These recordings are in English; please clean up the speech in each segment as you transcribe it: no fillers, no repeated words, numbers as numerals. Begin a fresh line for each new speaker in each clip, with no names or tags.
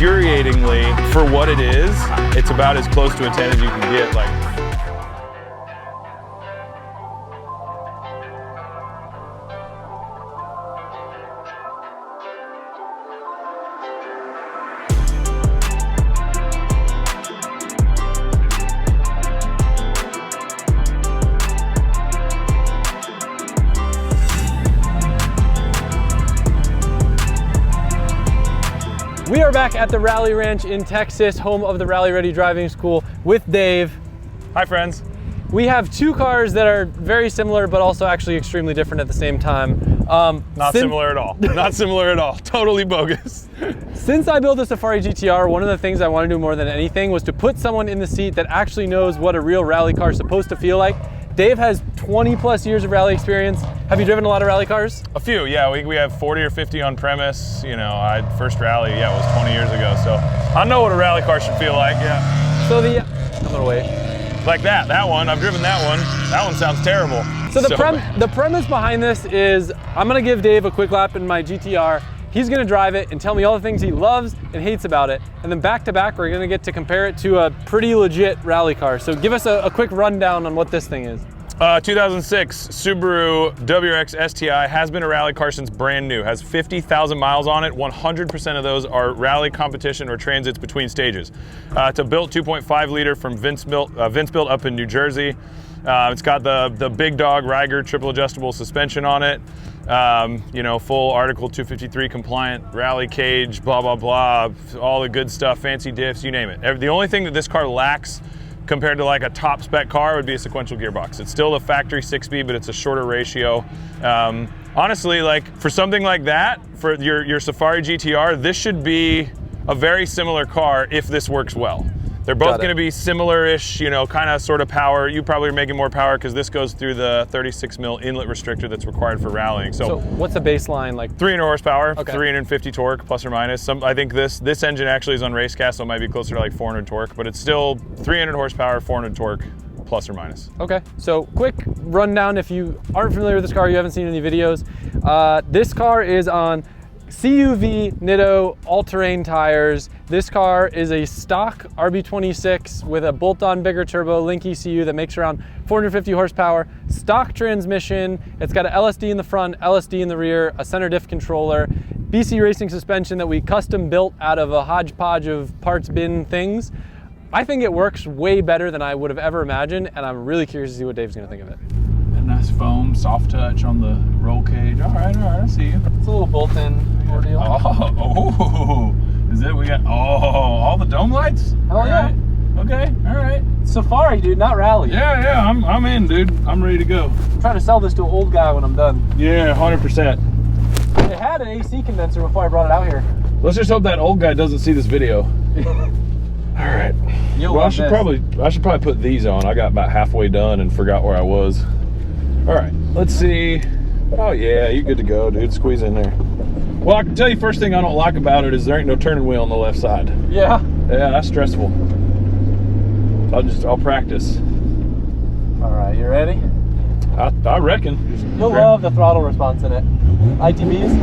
infuriatingly, for what it is, it's about as close to a 10 as you can get. Like,
we are back at the Rally Ranch in Texas, home of the Rally Ready Driving School, with Dave.
hi friends.
We have two cars that are very similar, but also actually extremely different at the same time.
Not similar at all. Not similar at all. Totally bogus.
Since I built a Safari GTR, one of the things I want to do more than anything was to put someone in the seat that actually knows what a real rally car is supposed to feel like. Dave has 20 plus years of rally experience. Have you driven a lot of rally cars?
A few, yeah. We have 40 or 50 on premise. You know, first rally, yeah, it was 20 years ago. So I know what a rally car should feel like, yeah.
So I'm gonna wait.
Like that one, I've driven that one. That one sounds terrible.
So the premise behind this is I'm gonna give Dave a quick lap in my GTR. He's gonna drive it and tell me all the things he loves and hates about it. And then back to back, we're gonna get to compare it to a pretty legit rally car. So give us a quick rundown on what this thing is.
2006 Subaru WRX STI has been a rally car since brand new, has 50,000 miles on it. 100% of those are rally competition or transits between stages. It's a built 2.5 liter from Vince built up in New Jersey. It's got the big dog Riger triple adjustable suspension on it. You know, full Article 253 compliant rally cage, blah, blah, blah, all the good stuff, fancy diffs, you name it. The only thing that this car lacks compared to like a top spec car would be a sequential gearbox. It's still a factory 6-speed, but it's a shorter ratio. Honestly, like for something like that, for your Safari GTR, this should be a very similar car if this works well. They're both going to be similar-ish, you know, kind of sort of power. You probably are making more power because this goes through the 36 mil inlet restrictor that's required for rallying. So
what's the baseline like?
300 horsepower,
okay.
350 torque, plus or minus. I think this engine actually is on racecast, so it might be closer to like 400 torque, but it's still 300 horsepower, 400 torque, plus or minus.
Okay, so quick rundown if you aren't familiar with this car, you haven't seen any videos. This car is on CUV Nitto all-terrain tires. This car is a stock RB26 with a bolt-on bigger turbo Link ECU that makes around 450 horsepower, stock transmission. It's got an LSD in the front, LSD in the rear, a center diff controller, BC Racing suspension that we custom built out of a hodgepodge of parts bin things. I think it works way better than I would have ever imagined, and I'm really curious to see what Dave's gonna think of it.
A nice foam, soft touch on the roll cage. All right, I see you.
It's a little bolt-in ordeal.
Oh, is it? We got, all the dome lights?
Oh, yeah.
Right. Okay, all right.
Safari, dude, not rally.
Yeah, I'm in, dude. I'm ready to go.
I'm trying to sell this to an old guy when I'm done.
Yeah, 100%.
It had an AC condenser before I brought it out here.
Let's just hope that old guy doesn't see this video. All right. Well, I should probably put these on. I got about halfway done and forgot where I was. All right, let's see. Oh yeah, you're good to go, dude. Squeeze in there. Well, I can tell you first thing I don't like about it is there ain't no turning wheel on the left side.
Yeah?
Yeah, that's stressful. I'll practice.
All right, you ready?
I reckon.
You'll love the throttle response in it. ITBs?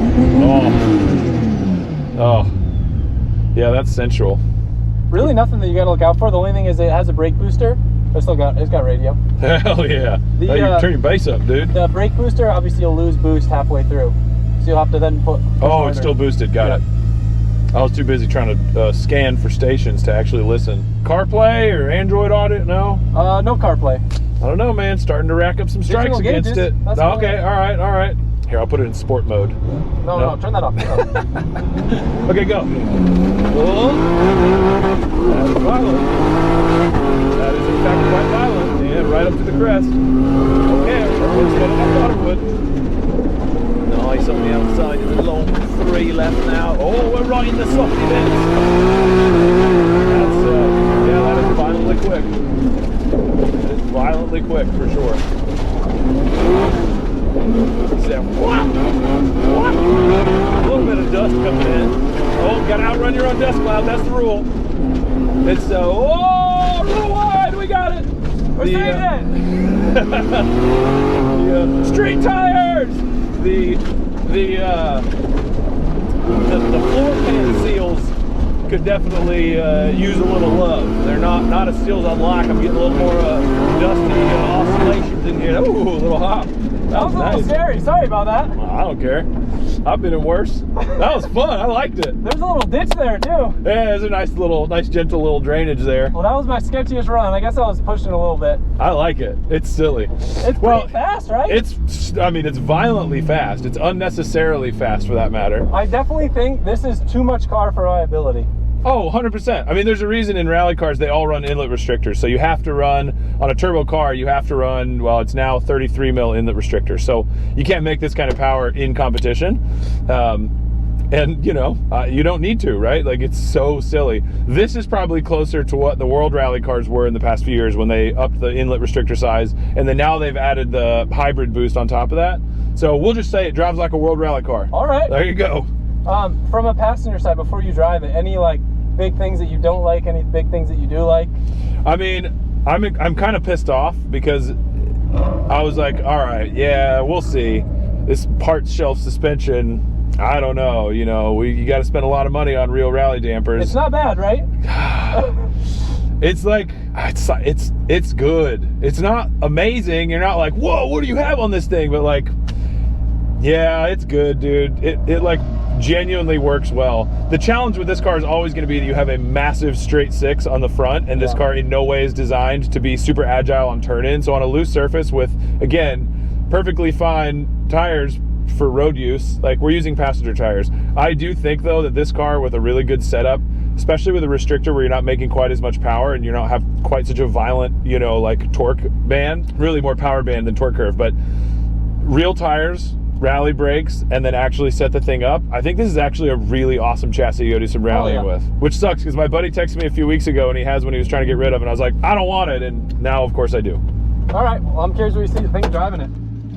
Oh. Yeah, that's sensual.
Really nothing that you gotta look out for. The only thing is it has a brake booster. It's got radio.
Hell yeah. You turn your bass up, dude.
The brake booster, obviously you'll lose boost halfway through. So you'll have to then put
Oh, it's still boosted, got it. I was too busy trying to scan for stations to actually listen. CarPlay or Android Auto? No?
No CarPlay.
I don't know, man. Starting to rack up some strikes against it. Okay, all right. Here, I'll put it in sport mode.
No, turn that off.
Okay, go. Oh. That is violent. That is in fact quite violent. And right up to the crest. Okay, it's better than I thought it would. Nice on the outside of the long 3 left now. Oh, we're right in the softy bits. That's, yeah, that is violently quick. It is violently quick for sure. What? A little bit of dust coming in. Oh, gotta outrun your own dust cloud. That's the rule. It's oh, a little wide. We got it. We're seeing it. Street tires. The floor pan seals could definitely use a little love. They're not as steels on lock. I'm getting a little more dusty oscillations in here. Ooh, a little hop.
That was a little scary. Sorry about that.
Well, I don't care. I've been in worse. That was fun. I liked it.
There's a little ditch there too.
Yeah, there's a nice gentle little drainage there.
Well, that was my sketchiest run. I guess I was pushing a little bit.
I like it. It's silly.
It's pretty fast, right?
I mean, it's violently fast. It's unnecessarily fast for that matter.
I definitely think this is too much car for reliability.
Oh, 100%. I mean, there's a reason in rally cars they all run inlet restrictors. So you have to run, on a turbo car, you have to run, well, it's now 33 mil inlet restrictor. So you can't make this kind of power in competition. And you know, you don't need to, right? Like, it's so silly. This is probably closer to what the world rally cars were in the past few years when they upped the inlet restrictor size. And then now they've added the hybrid boost on top of that. So we'll just say it drives like a world rally car.
All right.
There you go.
From a passenger side, before you drive it, any like big things that you don't like, any big things that you do like?
I mean, I'm kind of pissed off because I was like, all right, yeah, we'll see. This parts shelf suspension, I don't know, you know, you got to spend a lot of money on real rally dampers.
It's not bad, right?
It's like, it's good. It's not amazing. You're not like, whoa, what do you have on this thing? But like, yeah, it's good, dude. It like genuinely works well. The challenge with this car is always going to be that you have a massive straight six on the front, and this car in no way is designed to be super agile on turn-in. So on a loose surface with, again, perfectly fine tires for road use, like we're using passenger tires. I do think though that this car with a really good setup, especially with a restrictor where you're not making quite as much power and you don't have quite such a violent, you know, like torque band, really more power band than torque curve, but real tires, rally brakes, and then actually set the thing up. I think this is actually a really awesome chassis to go do some rallying with, which sucks because my buddy texted me a few weeks ago and he has one he was trying to get rid of, and I was like, I don't want it, and now of course I do.
All right, well, I'm curious what you think driving it.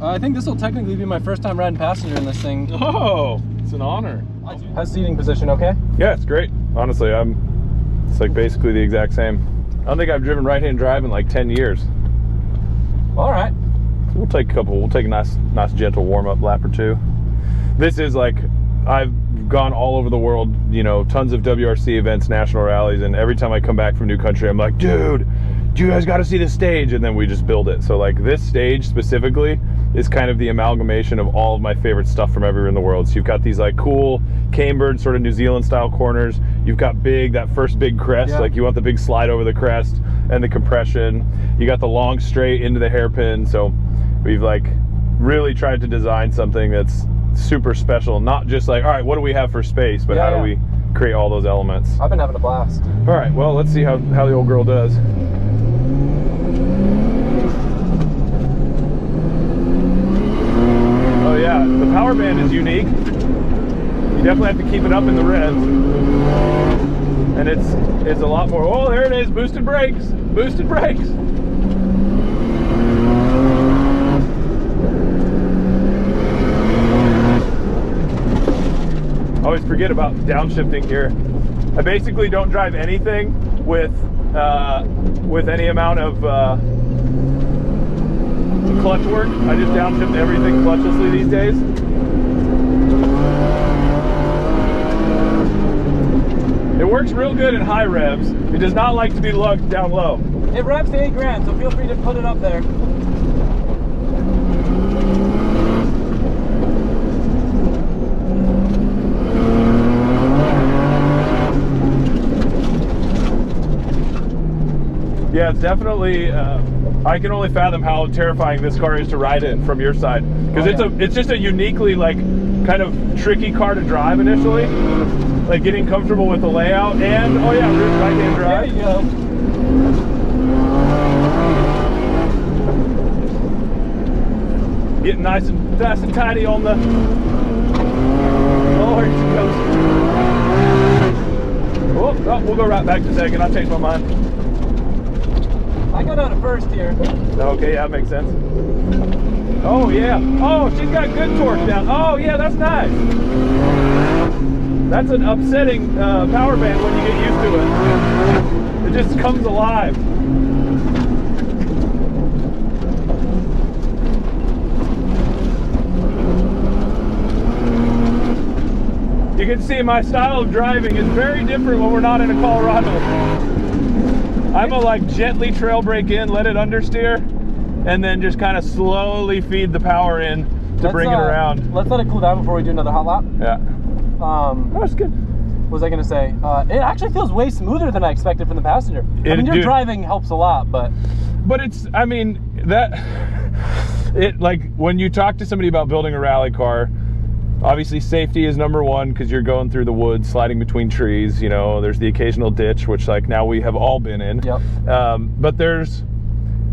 I think this will technically be my first time riding passenger in this thing.
Oh, it's an honor.
How's seating position, okay?
Yeah, it's great. Honestly, it's like basically the exact same. I don't think I've driven right-hand drive in like 10 years.
All right.
We'll take a nice gentle warm-up lap or two. This is like, I've gone all over the world, you know, tons of WRC events, national rallies, and every time I come back from new country, I'm like, dude, you guys got to see this stage, and then we just build it. So like this stage specifically is kind of the amalgamation of all of my favorite stuff from everywhere in the world. So you've got these like cool cambered sort of New Zealand style corners. You've got that first big crest, like you want the big slide over the crest and the compression. You got the long straight into the hairpin. So we've like really tried to design something that's super special, not just like, all right, what do we have for space, but how do we create all those elements?
I've been having a blast.
All right, well, let's see how the old girl does. Oh yeah, the power band is unique. You definitely have to keep it up in the revs. And it's a lot more, oh, there it is, boosted brakes, boosted brakes. I always forget about downshifting here. I basically don't drive anything with any amount of clutch work. I just downshift everything clutchlessly these days. It works real good in high revs. It does not like to be lugged down low.
It revs to 8 grand, so feel free to put it up there.
Yeah, it's definitely, I can only fathom how terrifying this car is to ride in from your side. Because it's just a uniquely, like, kind of tricky car to drive initially. Like getting comfortable with the layout and, oh yeah, right-hand drive.
There you
go. Getting nice and tidy on the, oh, here she goes. Oh, we'll go right back to second. I changed my mind.
I got out of first here.
Okay, yeah, that makes sense. Oh, yeah. Oh, she's got good torque down. Oh, yeah, that's nice. That's an upsetting power band when you get used to it. It just comes alive. You can see my style of driving is very different when we're not in a Colorado. I'm a like gently trail brake in, let it understeer, and then just kind of slowly feed the power in to bring it around.
Let's let it cool down before we do another hot lap.
Yeah.
That
was good.
What was I gonna say? It actually feels way smoother than I expected from the passenger. I mean, your driving helps a lot, but
it's, I mean, like when you talk to somebody about building a rally car, obviously safety is number one because you're going through the woods, sliding between trees, you know, there's the occasional ditch, which like now we have all been in.
Yep.
But there's,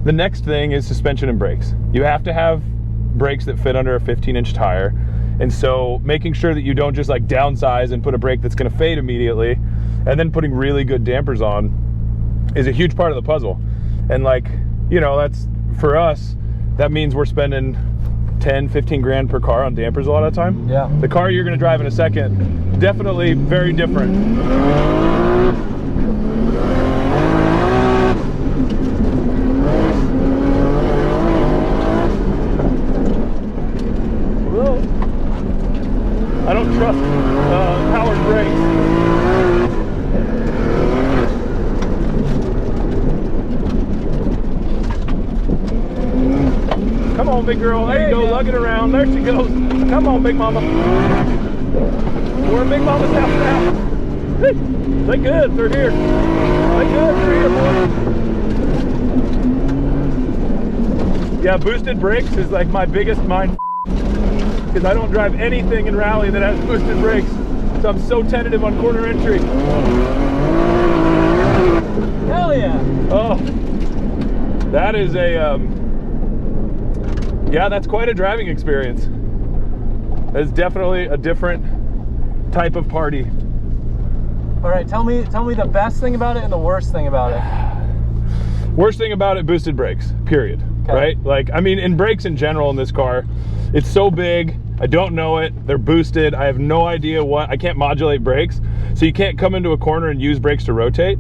the next thing is suspension and brakes. You have to have brakes that fit under a 15-inch tire. And so making sure that you don't just like downsize and put a brake that's gonna fade immediately, and then putting really good dampers on is a huge part of the puzzle. And like, you know, that's, for us, that means we're spending 10, 15 grand per car on dampers a lot of the time.
Yeah.
The car you're gonna drive in a second, definitely very different. I don't trust powered brakes. Come on, big girl. There you go, lugging around. There she goes. Come on, big mama. We're in big mama's house now. They good. They're here. They good. They're here, boy. Yeah, boosted brakes is like my biggest mind, because I don't drive anything in rally that has boosted brakes. So I'm so tentative on corner entry.
Hell yeah.
Oh, that is a, yeah, that's quite a driving experience. It's definitely a different type of party.
All right, tell me the best thing about it and the worst thing about it.
Worst thing about it, boosted brakes, period. Okay. Right? Like, I mean, in brakes in general in this car, it's so big, I don't know it, they're boosted, I have no idea what, I can't modulate brakes, so you can't come into a corner and use brakes to rotate,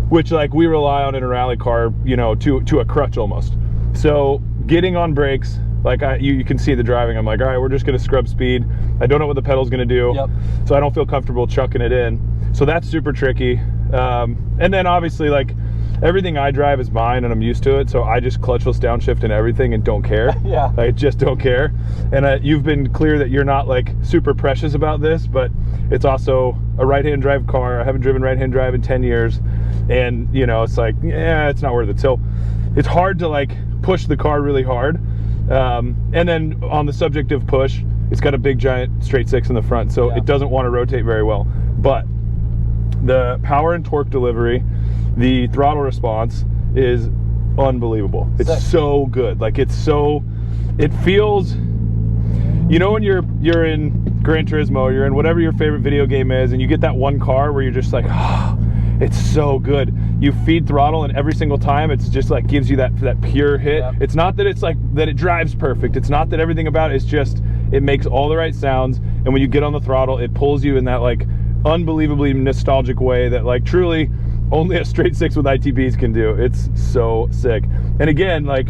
which like we rely on in a rally car, you know, to a crutch almost. So getting on brakes, like you can see the driving, I'm like, all right, we're just gonna scrub speed. I don't know what the pedal's gonna do,
yep.
So I don't feel comfortable chucking it in. So that's super tricky. And then obviously like, everything I drive is mine and I'm used to it, so I just clutchless downshift and everything and don't care.
Yeah.
I just don't care. And you've been clear that you're not like super precious about this, but it's also a right-hand drive car. I haven't driven right-hand drive in 10 years. And you know, it's like, yeah, it's not worth it. So it's hard to like push the car really hard. And then on the subject of push, it's got a big giant straight six in the front, so it doesn't want to rotate very well. But the power and torque delivery, the throttle response is unbelievable. It's so good. Like it feels, you know, when you're in Gran Turismo, you're in whatever your favorite video game is, and you get that one car where you're just like, oh, it's so good. You feed throttle, and every single time it's just like gives you that pure hit. Yeah. It's not that it's like that it drives perfect. It's not that everything about it is just, it makes all the right sounds, and when you get on the throttle, it pulls you in that like unbelievably nostalgic way that like truly only a straight six with ITBs can do. It's so sick. And again, like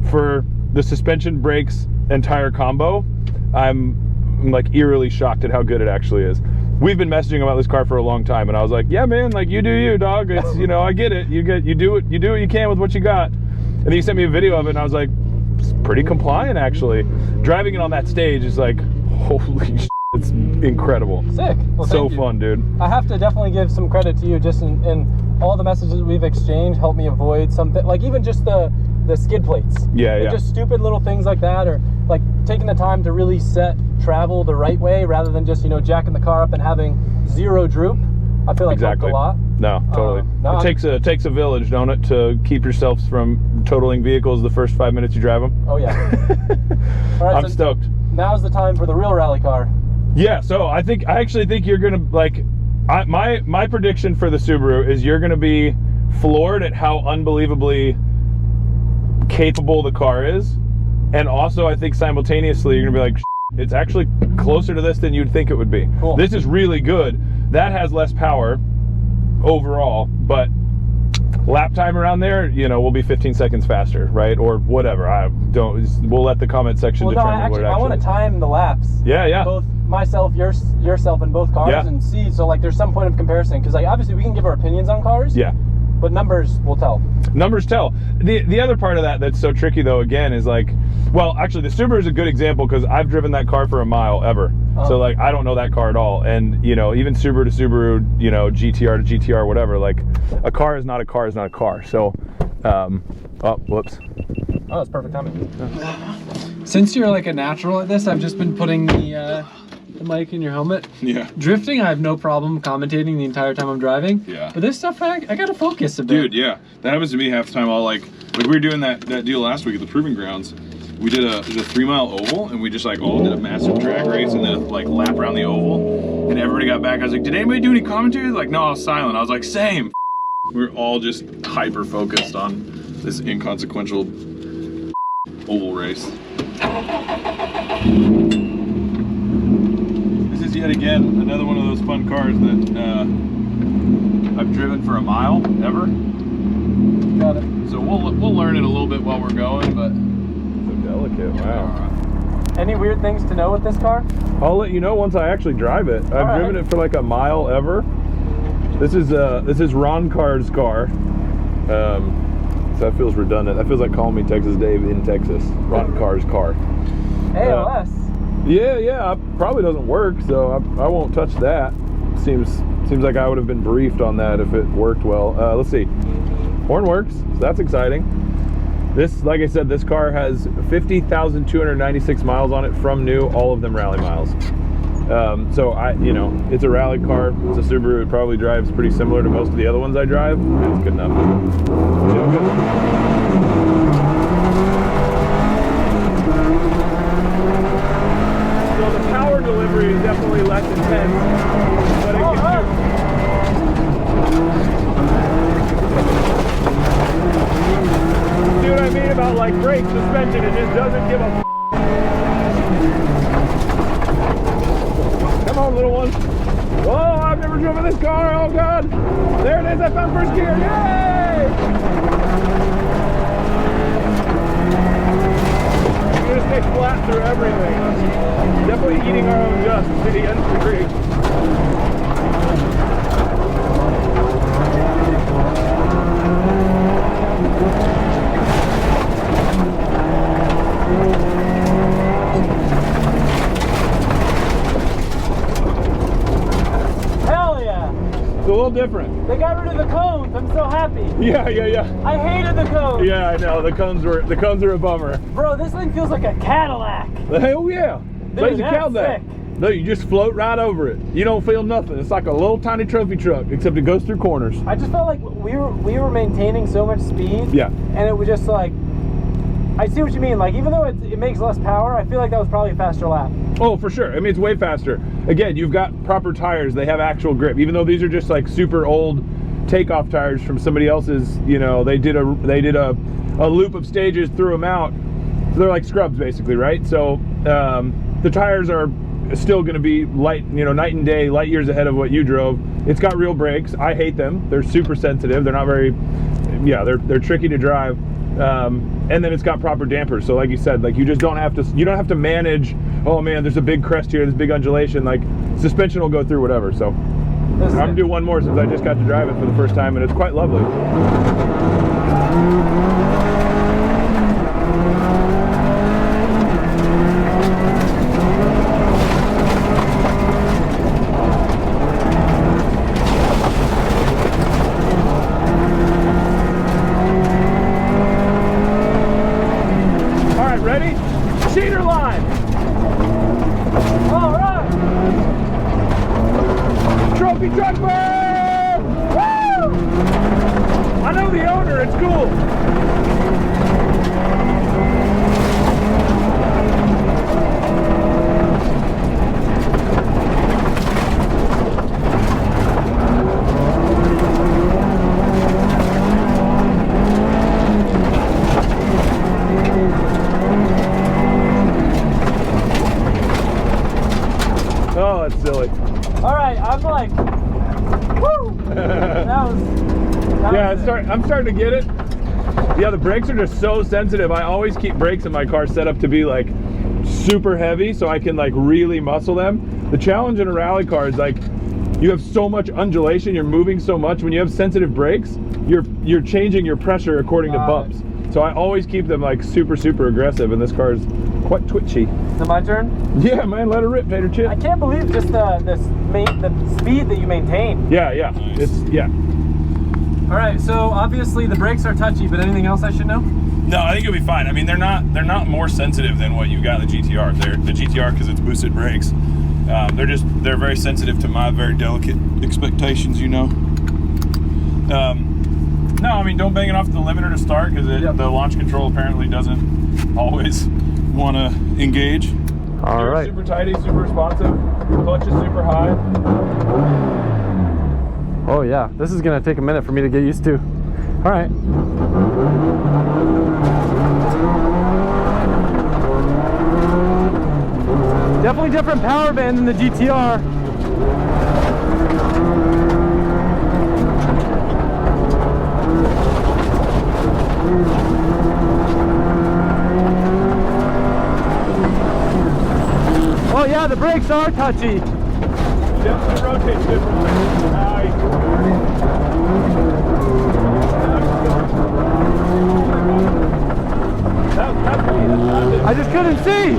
for the suspension, brakes, and tire combo, I'm like eerily shocked at how good it actually is. We've been messaging about this car for a long time, and I was like, yeah, man, like you do you, dog. It's, you know, I get it. You do what you can with what you got. And then you sent me a video of it, and I was like, it's pretty compliant actually. Driving it on that stage is like, holy shit. It's incredible.
Sick. Well,
so fun, dude.
I have to definitely give some credit to you, just in all the messages we've exchanged helped me avoid something, like even just the skid plates.
Yeah.
Just stupid little things like that, or like taking the time to really set travel the right way rather than just, you know, jacking the car up and having zero droop. I feel like helped a lot.
No, totally. It takes a village, don't it, to keep yourself from totaling vehicles the first 5 minutes you drive them.
Oh yeah. All right,
I'm stoked.
Now's the time for the real rally car.
Yeah, so I actually think you're gonna like, my prediction for the Subaru is you're gonna be floored at how unbelievably capable the car is, and also I think simultaneously you're gonna be like, it's actually closer to this than you'd think it would be. Cool. This is really good. That has less power overall, but lap time around there, you know, will be 15 seconds faster, right? Or whatever. We'll let the comment section determine what it actually
I want to time the laps.
Yeah.
Both myself, yourself in both cars and see. So like, there's some point of comparison because like obviously we can give our opinions on cars.
Yeah.
But numbers will tell.
Numbers tell. The other part of that that's so tricky though, again, is like, well, actually the Subaru is a good example because I've driven that car for a mile ever. So like, I don't know that car at all. And you know, even Subaru to Subaru, you know, GTR to GTR, whatever, like a car is not a car is not a car. So, oh, whoops.
Oh, that's perfect timing. Since you're like a natural at this, I've just been putting the mic in your helmet.
Yeah.
Drifting, I have no problem commentating the entire time I'm driving.
Yeah.
But this stuff, I gotta focus a bit.
Dude, yeah. That happens to me half the time. I'll like we were doing that deal last week at the Proving Grounds. We did a 3-mile oval and we just like all did a massive drag race and then like lap around the oval. And everybody got back. I was like, did anybody do any commentary? Like, no, I was silent. I was like, same. We were all just hyper focused on this inconsequential oval race. This is yet again another one of those fun cars that I've driven for a mile ever.
Got it.
So we'll learn it a little bit while we're going, but so delicate. Wow.
Any weird things to know with this car?
I'll let you know once I actually drive it. I've driven it for like a mile ever. This is Ron Carr's car. So that feels redundant. That feels like calling me Texas Dave in Texas. Ron Carr's car.
ALS.
Yeah, probably doesn't work, so I won't touch that. Seems like I would have been briefed on that if it worked well. Let's see. Horn works, so that's exciting. This, like I said, this car has 50,296 miles on it from new, all of them rally miles. So you know, it's a rally car. It's a Subaru. It probably drives pretty similar to most of the other ones I drive. It's good enough. Feel good. So the power delivery is definitely less intense, but it can see what I mean about like brake suspension? It just doesn't give a Come on, little one. Whoa, I've never driven this car. Oh, God. There it is. I found first gear. Yay! We're going to stay flat through everything. Definitely eating our own dust to the nth degree. It's a little different.
They got rid of the cones. I'm so happy.
Yeah.
I hated the cones.
Yeah, I know. The cones are a bummer.
Bro, this thing feels like a Cadillac.
Hell yeah.
Dude, that's sick.
No, you just float right over it. You don't feel nothing. It's like a little tiny trophy truck, except it goes through corners.
I just felt like we were maintaining so much speed.
Yeah.
And it was just like, I see what you mean. Like, even though it makes less power, I feel like that was probably a faster lap.
Oh, for sure. I mean, it's way faster. Again, you've got proper tires. They have actual grip. Even though these are just like super old takeoff tires from somebody else's, you know, they did a loop of stages, threw them out. So they're like scrubs basically, right? So the tires are still going to be light, you know, night and day, light years ahead of what you drove. It's got real brakes. I hate them. They're super sensitive. They're not very, yeah, they're tricky to drive. And then it's got proper dampers. So like you said, like you don't have to manage, oh man, there's a big crest here, this big undulation, like suspension will go through whatever. So I'm gonna do one more since I just got to drive it for the first time and it's quite lovely. Ready? Cheater line! Alright! Trophy truck burn! Woo! I know the owner, it's cool. Oh, that's silly.
All right, I'm like, woo!
I'm starting to get it. Yeah, the brakes are just so sensitive. I always keep brakes in my car set up to be like super heavy so I can like really muscle them.
The challenge in a rally car is like, you have so much undulation, you're moving so much. When you have sensitive brakes, you're changing your pressure according to bumps. So I always keep them like super aggressive, and this car is quite twitchy.
Is it my turn?
Yeah, man, let her rip, Tater Chip.
I can't believe just the speed that you maintain.
Yeah,
Nice.
All right, so obviously the brakes are touchy, but anything else I should know?
No, I think you'll be fine. I mean, they're not more sensitive than what you've got in the GTR. They're the GTR because it's boosted brakes. They're very sensitive to my very delicate expectations, you know. No, I mean, don't bang it off the limiter to start because the launch control apparently doesn't always want to engage.
All right. Super tidy, super responsive. Clutch is super high.
Oh yeah, this is gonna take a minute for me to get used to. All right. Definitely different power band than the GTR. Oh yeah, the brakes are touchy.
Definitely rotates differently.
I just couldn't see.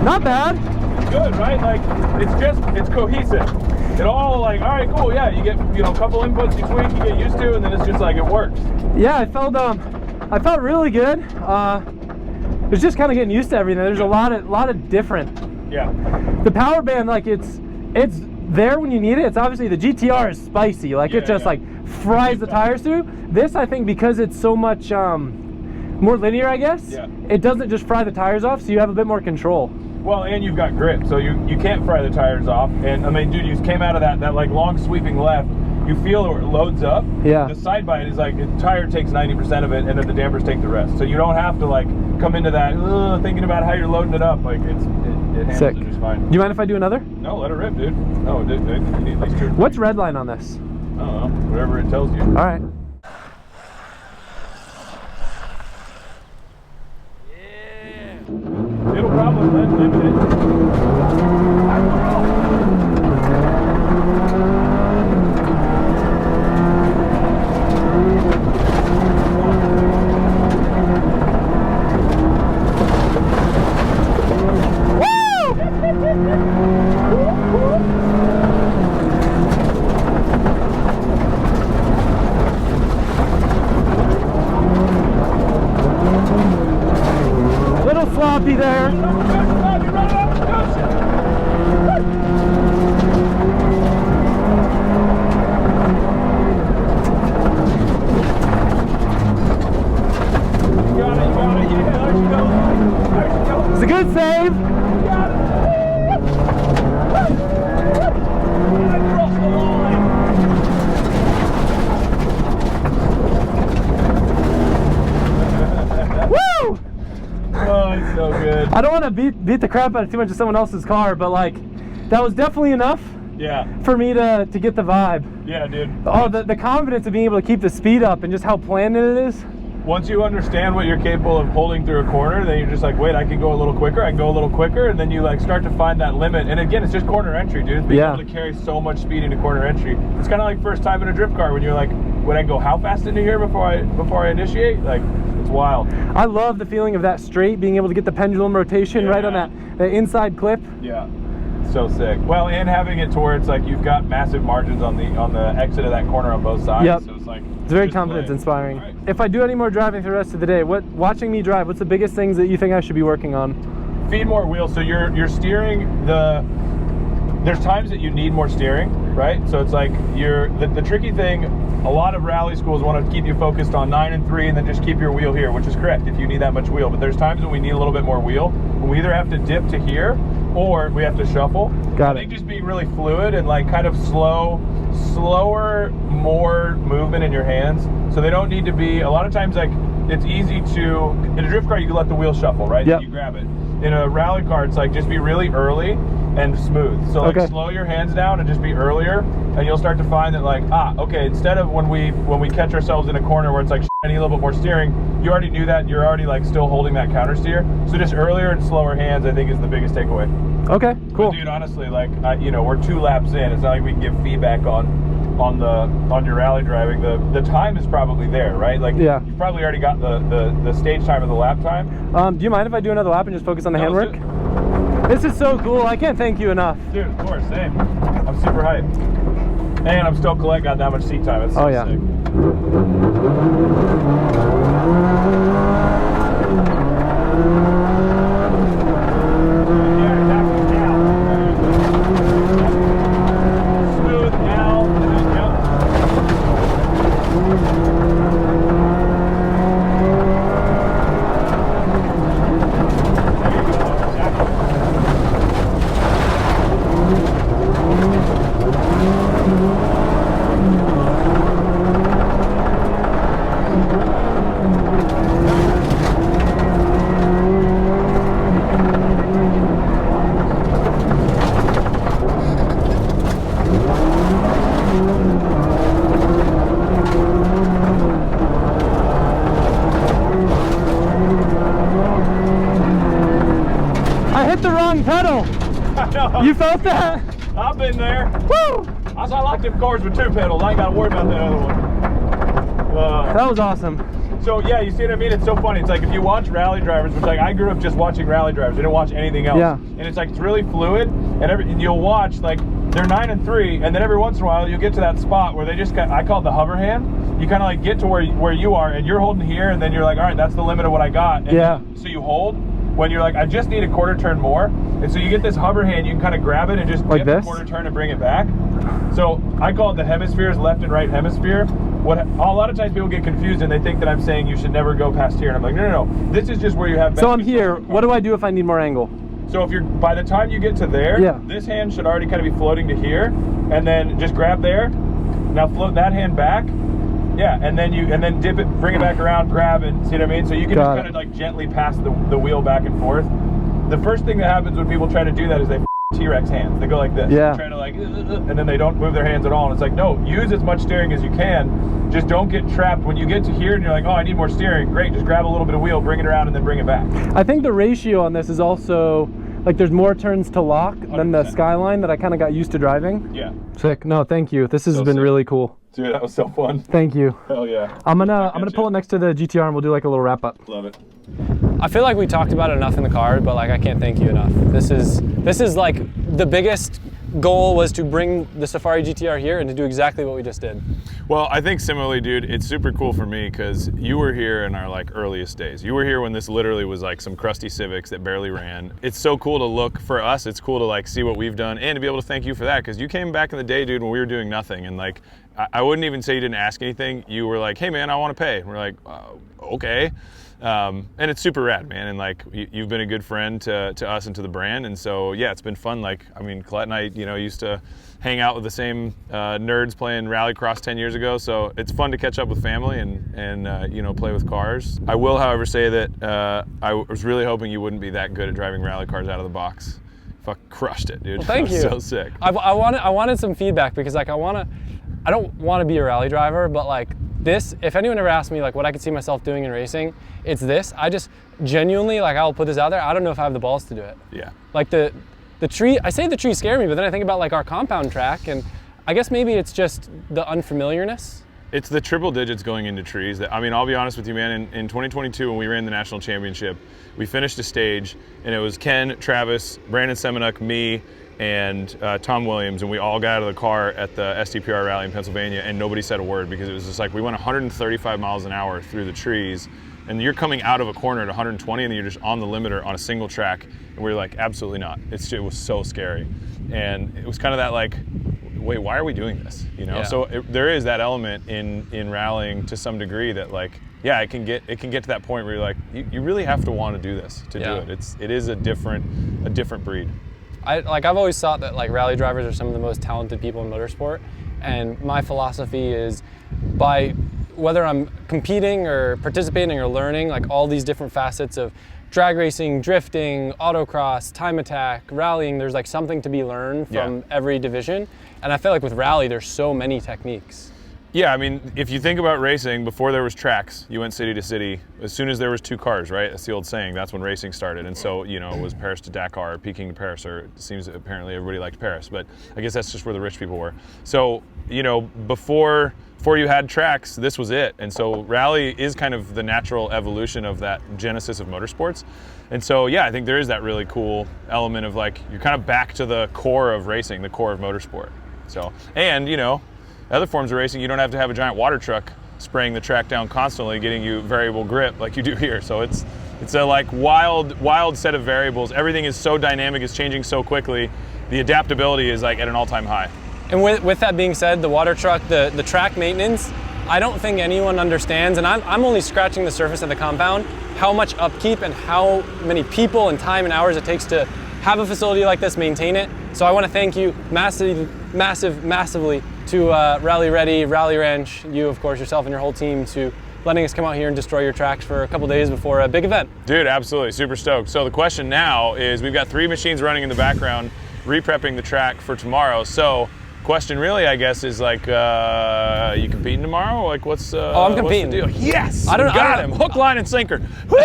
Not bad.
Good, right? Like, it's cohesive. It all like, all right, cool, yeah, you get, you know, a couple inputs you tweak, you get used to, and then it's just like, it works.
Yeah, I felt really good. It's just kind of getting used to everything. There's a lot of different.
Yeah.
The power band, like it's there when you need it. It's obviously the GTR is spicy, like it just like fries the tires through. This, I think, because it's so much more linear, I guess.
Yeah.
It doesn't just fry the tires off, so you have a bit more control.
Well, and you've got grip, so you can't fry the tires off. And I mean, dude, you came out of that like long sweeping left. You feel it loads up.
Yeah.
The side bite is like, the tire takes 90% of it, and then the dampers take the rest. So you don't have to like come into that thinking about how you're loading it up. Like it handles
Sick.
it just fine.
Do you mind if I do another?
No, let it rip, dude. No, dude, you need at least two.
What's red line on this?
I don't know, whatever it tells you.
All right.
It'll probably limit it.
Little sloppy there. It's a good save. Woo!
Oh, it's so good.
I don't want to beat the crap out of too much of someone else's car, but like that was definitely enough
Yeah.
for me to get the vibe.
Yeah, dude.
Oh, the confidence of being able to keep the speed up and just how planned it is.
Once you understand what you're capable of holding through a corner, then you're just like, wait, I can go a little quicker, I can go a little quicker, and then you like start to find that limit. And again, it's just corner entry, dude. It's being able to carry so much speed into corner entry. It's kind of like first time in a drift car when you're like, would I go how fast into here before I initiate? Like, it's wild.
I love the feeling of that straight, being able to get the pendulum rotation right on that inside clip.
Yeah. So sick. Well, and having it to where it's like you've got massive margins on the exit of that corner on both sides.
Yep.
So it's like
It's very confidence inspiring. Right. If I do any more driving for the rest of the day, watching me drive, what's the biggest things that you think I should be working on?
Feed more wheels. So you're steering there's times that you need more steering, right? So it's like the tricky thing, a lot of rally schools want to keep you focused on 9 and 3 and then just keep your wheel here, which is correct if you need that much wheel. But there's times when we need a little bit more wheel. We either have to dip to here or we have to shuffle. I think just being really fluid and like kind of slower, more movement in your hands. So they don't need to be, a lot of times like it's easy to, in a drift car you can let the wheel shuffle, right?
Yep.
You grab it.
in a rally car, it's like just be really early and smooth. So like
Okay.
slow your hands down and just be earlier, and you'll start to find that like, okay, instead of when we catch ourselves in a corner where it's like I need a little bit more steering, you already knew that, you're already like still holding that counter steer. So just earlier and slower hands, I think, is the biggest takeaway.
Okay, cool.
But dude, honestly, like you know, we're 2 laps in. It's not like we can give feedback on your rally driving. The time is probably there, right? Like
Yeah.
you've probably already got the stage time or the lap time.
Do you mind if I do another lap and just focus on the
No, let's
handwork? This is so cool. I can't thank you enough.
Dude, of course, same. I'm super hyped. And I'm still got that much seat time. It's so
Oh, yeah.
sick. Yeah, exactly. Now. Smooth now. There you go. Exactly.
I hit the wrong pedal.
I know.
You felt that?
I've been there.
Woo!
I like them cars with 2 pedals. I ain't got to worry about that other one.
That was awesome.
So yeah, you see what I mean? It's so funny. It's like if you watch rally drivers, which like I grew up just watching rally drivers. I didn't watch anything else.
Yeah.
And it's like it's really fluid, and you'll watch like they're 9 and 3, and then every once in a while you'll get to that spot where they just I call it the hover hand. You kind of like get to where you are, and you're holding here, and then you're like, all right, that's the limit of what I got. And
Yeah.
so you hold when you're like, I just need a quarter turn more, and so you get this hover hand. You can kind of grab it and just
Like
dip
this?
a quarter turn and bring it back. So I call it the hemispheres, left and right hemisphere. What a lot of times people get confused and they think that I'm saying you should never go past here, and I'm like, no. This is just where you have.
So I'm here. What do I do if I need more angle?
So if by the time you get to there,
Yeah.
this hand should already kind of be floating to here, and then just grab there. Now float that hand back. Yeah, and then dip it, bring it back around, grab it. See what I mean? So you can
Got
just kind of like gently pass the wheel back and forth. The first thing that happens when people try to do that is they T-Rex hands. They go like this.
Yeah.
Trying to like, and then they don't move their hands at all. And it's like, no, use as much steering as you can. Just don't get trapped. When you get to here and you're like, oh, I need more steering. Great, just grab a little bit of wheel, bring it around, and then bring it back.
I think the ratio on this is also, like there's more turns to lock than the
100%.
Skyline that I kind of got used to driving.
Yeah.
Sick. No, thank you. This has
So
been
sick.
really cool.
Dude, that was so fun.
Thank you.
Hell yeah.
I'm gonna pull it next to the GTR and we'll do like a little wrap up.
Love it.
I feel like we talked about it enough in the car, but like I can't thank you enough. This is like the biggest goal was to bring the Safari GTR here and to do exactly what we just did.
Well, I think similarly, dude, it's super cool for me because you were here in our like earliest days. You were here when this literally was like some crusty Civics that barely ran. It's so cool to look for us. It's cool to like see what we've done and to be able to thank you for that, because you came back in the day, dude, when we were doing nothing, and like I wouldn't even say you didn't ask anything. You were like, hey man, I want to pay. And we're like, okay. And it's super rad, man. And like, you've been a good friend to us and to the brand. And so, yeah, it's been fun. Like, I mean, Colette and I, used to hang out with the same nerds playing rallycross 10 years ago. So it's fun to catch up with family and play with cars. I will, however, say that I was really hoping you wouldn't be that good at driving rally cars out of the box. Fuck, crushed it, dude.
Well, thank you.
So sick.
I wanted some feedback because like I don't want to be a rally driver, but like this, if anyone ever asked me like what I could see myself doing in racing, it's this. I just genuinely, like, I'll put this out there, I don't know if I have the balls to do it.
Yeah.
Like the tree, I say the trees scare me, but then I think about like our compound track, and I guess maybe it's just the unfamiliarness.
It's the triple digits going into trees. That, I mean, I'll be honest with you, man, in 2022 when we ran the national championship, we finished a stage and it was Ken, Travis, Brandon Semenuk, me, and Tom Williams, and we all got out of the car at the STPR rally in Pennsylvania, and nobody said a word because it was just like we went 135 miles an hour through the trees, and you're coming out of a corner at 120 and then you're just on the limiter on a single track, and we were like, absolutely not. It was so scary. And it was kind of that like, wait, why are we doing this?
Yeah.
So there is that element in rallying to some degree that like, yeah, it can get to that point where you're like, you really have to want to do this to do it. It is a different breed.
I've always thought that like rally drivers are some of the most talented people in motorsport, and my philosophy is by whether I'm competing or participating or learning, like all these different facets of drag racing, drifting, autocross, time attack, rallying, there's like something to be learned from every division. And I feel like with rally, there's so many techniques.
Yeah, I mean, if you think about racing, before there was tracks, you went city to city. As soon as there was 2 cars, right? That's the old saying. That's when racing started. And so, you know, it was Paris to Dakar, Peking to Paris, or it seems that apparently everybody liked Paris. But I guess that's just where the rich people were. So, you know, before you had tracks, this was it. And so rally is kind of the natural evolution of that genesis of motorsports. And so, yeah, I think there is that really cool element of like, you're kind of back to the core of racing, the core of motorsport. So, and, you know, other forms of racing, you don't have to have a giant water truck spraying the track down constantly, getting you variable grip like you do here. So it's a like wild set of variables. Everything is so dynamic, it's changing so quickly. The adaptability is like at an all-time high.
And with that being said, the water truck, the track maintenance, I don't think anyone understands, and I'm only scratching the surface of the compound, how much upkeep and how many people and time and hours it takes to have a facility like this, maintain it. So I want to thank you massively to Rally Ready, Rally Ranch, you of course, yourself and your whole team, to letting us come out here and destroy your tracks for a couple days before a big event.
Dude, absolutely, super stoked. So the question now is, we've got 3 machines running in the background, re-prepping the track for tomorrow. So question really, I guess, is like, you competing tomorrow? Like, what's
I'm competing.
What's the deal? Yes, got him. Hook, line, and sinker. Woo,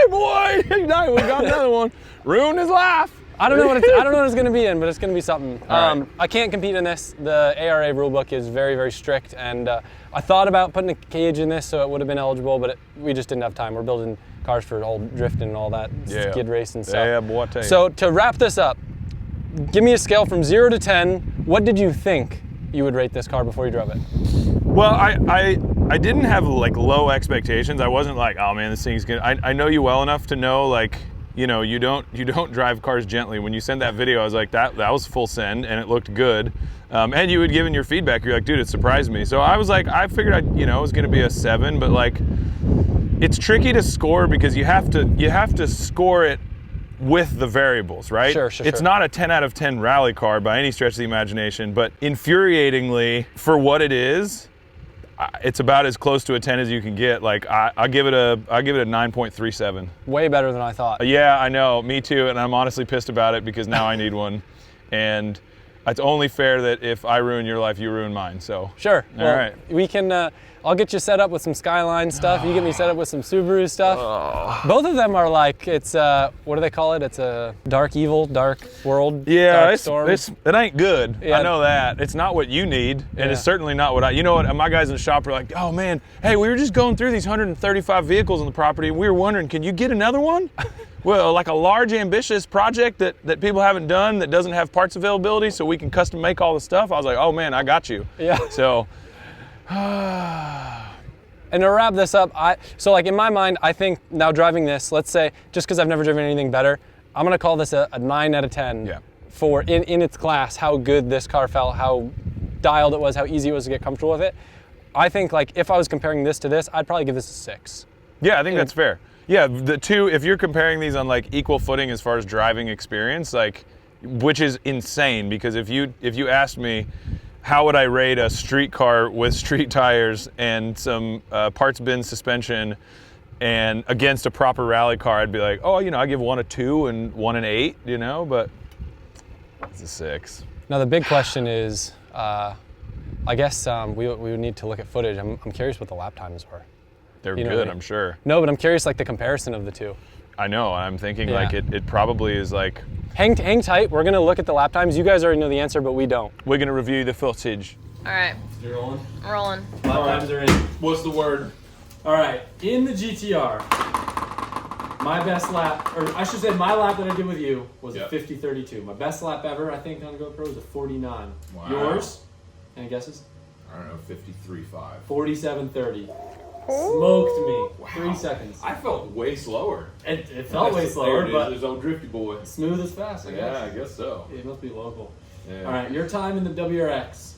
boy, we got another one. Ruined his life.
I don't know what it's going to be in, but it's going to be something.
Right.
I can't compete in this. The ARA rulebook is very, very strict, and I thought about putting a cage in this so it would have been eligible, but we just didn't have time. We're building cars for all drifting and all that, skid race and stuff.
Yeah, boy, I tell you.
So to wrap this up, give me a scale from 0 to 10. What did you think you would rate this car before you drove it?
Well, I didn't have like low expectations. I wasn't like, oh man, this thing's gonna. I know you well enough to know, like, you know, you don't drive cars gently. When you sent that video, I was like, that was full send, and it looked good. And you had given your feedback. You're like, dude, it surprised me. So I was like, I figured it was going to be a 7, but like, it's tricky to score because you have to score it with the variables, right?
Sure.
It's not a 10 out of 10 rally car by any stretch of the imagination, but infuriatingly, for what it is, it's about as close to a 10 as you can get. Like, I'll give it a 9.37.
Way better than I thought.
Yeah, I know, me too, and I'm honestly pissed about it because now I need one. And it's only fair that if I ruin your life, you ruin mine, so.
Sure.
All right.
We can, I'll get you set up with some Skyline stuff. You get me set up with some Subaru stuff. Both of them are like, it's, what do they call it? It's a dark evil, dark world, dark storm.
It ain't good.
Yeah.
I know that. It's not what you need, and it's certainly not what you know what, my guys in the shop are like, oh man, hey, we were just going through these 135 vehicles on the property, and we were wondering, can you get another one? Well, like a large, ambitious project that people haven't done, that doesn't have parts availability, so we can custom make all the stuff. I was like, oh man, I got you.
Yeah.
So.
And to wrap this up, so like in my mind, I think now driving this, let's say, just because I've never driven anything better, I'm gonna call this a 9 out of 10 for in its class, how good this car felt, how dialed it was, how easy it was to get comfortable with it. I think like if I was comparing this to this, I'd probably give this a 6.
Yeah, I think that's fair. Yeah, the two, if you're comparing these on like equal footing as far as driving experience, like, which is insane, because if you asked me, how would I rate a street car with street tires and some parts bin suspension and against a proper rally car, I'd be like, oh, I give one a 2 and one an 8, but it's a 6.
Now the big question is, I guess we would need to look at footage. I'm curious what the lap times were.
They're good, I'm sure.
No, but I'm curious like the comparison of the two.
I know, I'm thinking like it probably is like.
Hang tight, we're gonna look at the lap times. You guys already know the answer, but we don't.
We're gonna review the footage.
All right.
You're rolling?
Rolling.
Lap times are in.
What's the word?
All right, in the GTR, my best lap, or I should say my lap that I did with you was a 50.32. My best lap ever, I think, on GoPro was a 49.
Wow.
Yours? Any guesses?
I don't know, 53.5.
47.30. Smoked me.
Wow.
3 seconds.
I felt way slower.
It felt way slower, but
there's old drifty boy.
smooth as fast, I guess.
Yeah, I guess so.
It must be local.
Yeah.
All right, your time in the WRX,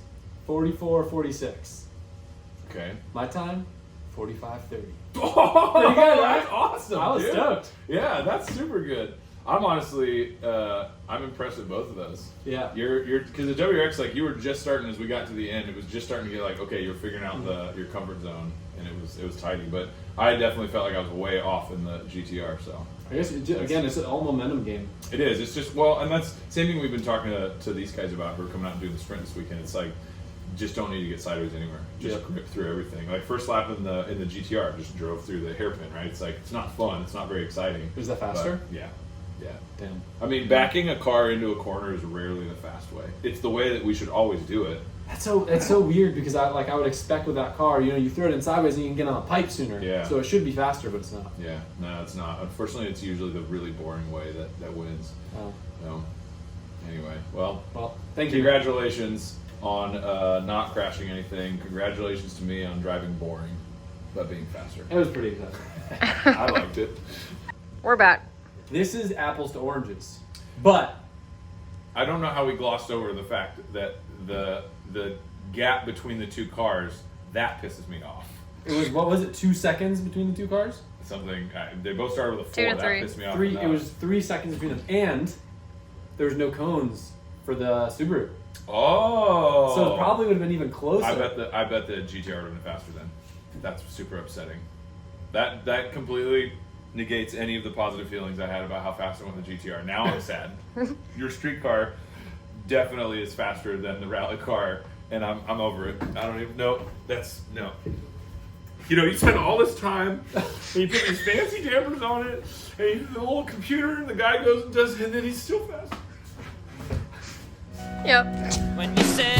44.46.
Okay.
My time, 45.30.
Oh,
Pretty good, right?
That's awesome.
I was
dude.
stoked.
Yeah, that's super good.
I'm honestly, I'm impressed with both of those.
Yeah.
You're because the WRX, like you were just starting as we got to the end. It was just starting to get like, okay, you're figuring out your comfort zone, and it was tidy. But I definitely felt like I was way off in the GTR. So
I guess again, it's an all momentum game.
it is. It's just well, and that's same thing we've been talking to these guys about who are coming out and doing the sprint this weekend. It's like just don't need to get sideways anywhere. Just grip through everything. Like first lap in the GTR, just drove through the hairpin. Right? It's like it's not fun. It's not very exciting.
Is that faster?
But, yeah. Yeah.
Damn.
I mean, backing a car into a corner is rarely the fast way. It's the way that we should always do it.
That's so weird because I would expect with that car, you throw it in sideways and you can get on a pipe sooner.
Yeah.
So it should be faster, but it's not.
Yeah. No, it's not. Unfortunately, it's usually the really boring way that wins.
Oh.
So, anyway, well,
thank you.
Congratulations on not crashing anything. Congratulations to me on driving boring, but being faster.
It was pretty exciting.
I liked it.
We're back.
This is apples to oranges, but
I don't know how we glossed over the fact that the gap between the two cars, that pisses me off.
it was, what was it, 2 seconds between the two cars?
Something, they both started with a 4.
2 to
That
3.
pissed me off.
It was 3 seconds between them, and there was no cones for the Subaru.
Oh.
So it probably would have been even closer.
I bet the GTR would have been faster then. That's super upsetting. That completely negates any of the positive feelings I had about how fast I went the GTR. Now I'm sad. Your street car definitely is faster than the rally car, and I'm over it. I don't even know. That's no. You spend all this time, and you put these fancy dampers on it, and the little computer, and the guy goes and does, and then he's still fast.
Yep.
When you said